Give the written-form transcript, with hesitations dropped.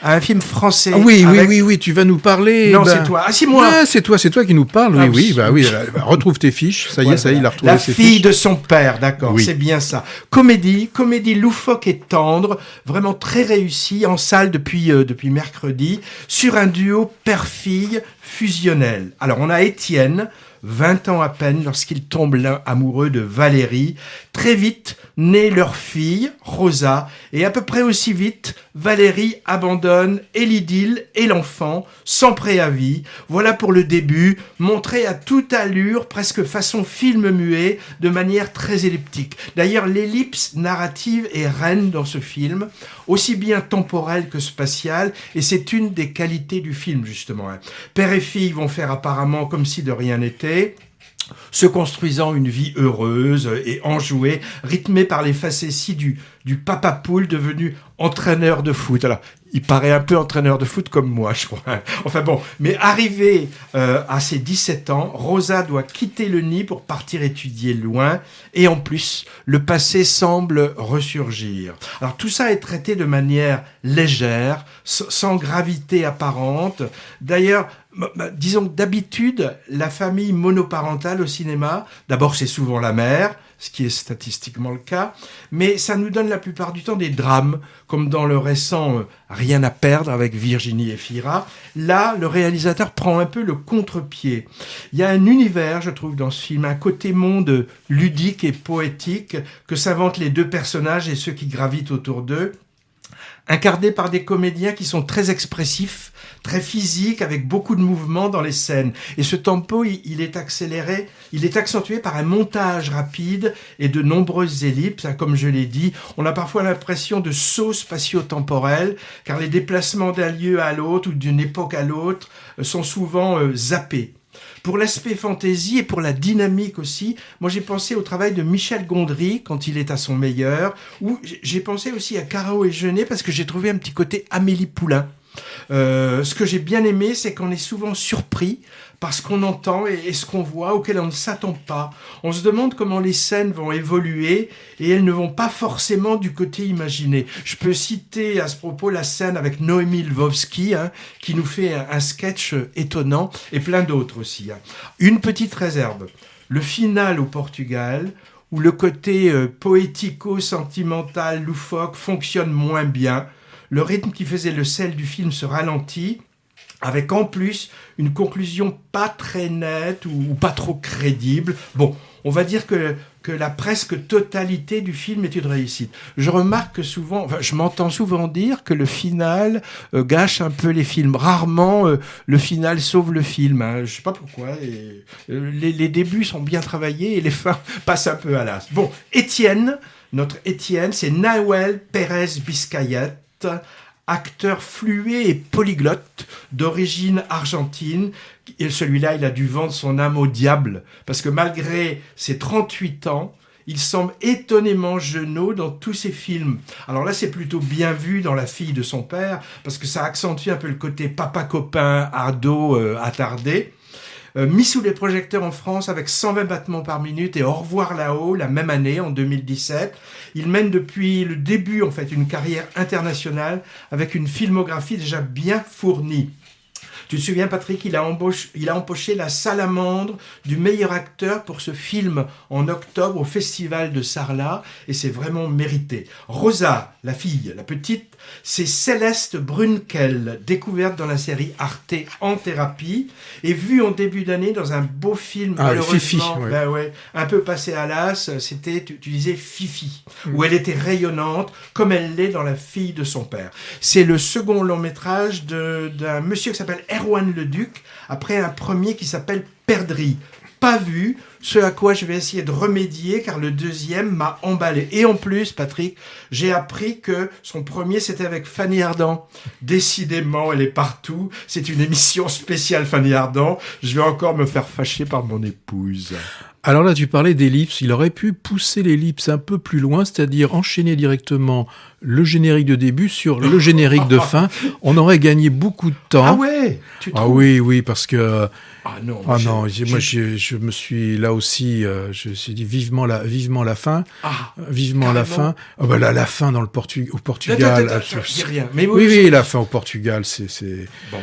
à un film français. Ah oui, tu vas nous parler. Non, c'est toi. Ah, c'est moi. Ah, c'est toi qui nous parle. Ah, oui. Retrouve tes fiches. Ça y est, il a retrouvé ses fiches. La fille de son père, d'accord, Oui. c'est bien ça. Comédie loufoque et tendre, vraiment très réussie, en salle depuis mercredi, sur un duo père-fille fusionnel. Alors, on a Étienne, 20 ans à peine, lorsqu'il tombe amoureux de Valérie. Très vite, naît leur fille, Rosa, et à peu près aussi vite, Valérie abandonne et l'idylle et l'enfant, sans préavis. Voilà pour le début, montré à toute allure, presque façon film muet, de manière très elliptique. D'ailleurs, l'ellipse narrative est reine dans ce film, aussi bien temporelle que spatiale, et c'est une des qualités du film, justement. Père et fille vont faire apparemment comme si de rien n'était, se construisant une vie heureuse et enjouée, rythmée par les facéties du papa poule devenu entraîneur de foot. Alors, il paraît un peu entraîneur de foot comme moi, je crois. Enfin bon, mais arrivé à ses 17 ans, Rosa doit quitter le nid pour partir étudier loin, et en plus, le passé semble ressurgir. Alors tout ça est traité de manière légère, sans gravité apparente. D'ailleurs, disons que d'habitude, la famille monoparentale au cinéma, d'abord c'est souvent la mère, ce qui est statistiquement le cas, mais ça nous donne la plupart du temps des drames, comme dans le récent Rien à perdre avec Virginie Efira. Là, le réalisateur prend un peu le contre-pied. Il y a un univers, je trouve, dans ce film, un côté monde ludique et poétique que s'inventent les deux personnages et ceux qui gravitent autour d'eux, incarnés par des comédiens qui sont très expressifs, très physiques, avec beaucoup de mouvements dans les scènes. Et ce tempo, il est accéléré, il est accentué par un montage rapide et de nombreuses ellipses. Comme je l'ai dit, on a parfois l'impression de sauts spatio-temporels, car les déplacements d'un lieu à l'autre ou d'une époque à l'autre sont souvent zappés. Pour l'aspect fantaisie et pour la dynamique aussi, moi j'ai pensé au travail de Michel Gondry quand il est à son meilleur, ou j'ai pensé aussi à Caro et Jeunet parce que j'ai trouvé un petit côté Amélie Poulain. Ce que j'ai bien aimé, c'est qu'on est souvent surpris par ce qu'on entend et ce qu'on voit auquel on ne s'attend pas. On se demande comment les scènes vont évoluer et elles ne vont pas forcément du côté imaginé. Je peux citer à ce propos la scène avec Noémie Lvovsky, qui nous fait un sketch étonnant, et plein d'autres aussi. Une petite réserve. Le final au Portugal, où le côté poético-sentimental, loufoque, fonctionne moins bien. Le rythme qui faisait le sel du film se ralentit, avec en plus une conclusion pas très nette ou pas trop crédible. Bon, on va dire que la presque totalité du film est une réussite. Je remarque que souvent, je m'entends souvent dire que le final gâche un peu les films. Rarement, le final sauve le film. Je sais pas pourquoi. Les débuts sont bien travaillés et les fins passent un peu à l'as. Bon, notre Étienne, c'est Nahuel Pérez Biscayet, acteur fluet et polyglotte d'origine argentine. Et celui-là, il a dû vendre son âme au diable, parce que malgré ses 38 ans, il semble étonnamment jeunot dans tous ses films. Alors là, c'est plutôt bien vu dans La fille de son père, parce que ça accentue un peu le côté papa copain, ado, attardé. Mis sous les projecteurs en France avec 120 battements par minute et Au revoir là-haut, la même année, en 2017. Il mène depuis le début, en fait, une carrière internationale avec une filmographie déjà bien fournie. Tu te souviens, Patrick, il a empoché la salamandre du meilleur acteur pour ce film en octobre au Festival de Sarlat, et c'est vraiment mérité. Rosa, la fille, la petite, c'est Céleste Brunkel, découverte dans la série Arte En thérapie, et vue en début d'année dans un beau film, malheureusement, Fifi, un peu passé à l'as, c'était, tu disais, Fifi, où elle était rayonnante, comme elle l'est dans La fille de son père. C'est le second long métrage d'un monsieur qui s'appelle Erwan Leduc, après un premier qui s'appelle Perdrix. Pas vu, ce à quoi je vais essayer de remédier, car le deuxième m'a emballé. Et en plus, Patrick, j'ai appris que son premier, c'était avec Fanny Ardant. Décidément, elle est partout. C'est une émission spéciale Fanny Ardant. Je vais encore me faire fâcher par mon épouse. Alors là, tu parlais d'ellipse. Il aurait pu pousser l'ellipse un peu plus loin, c'est-à-dire enchaîner directement le générique de début sur le générique de fin. On aurait gagné beaucoup de temps. Ah ouais, tu trouves ? Oui, parce que... Ah non, moi je me suis là là aussi, je me suis dit vivement la fin, vivement carrément. la fin. Oh bah la fin dans au Portugal. Attends, dis rien. Mais Oui, la fin au Portugal, c'est Bon.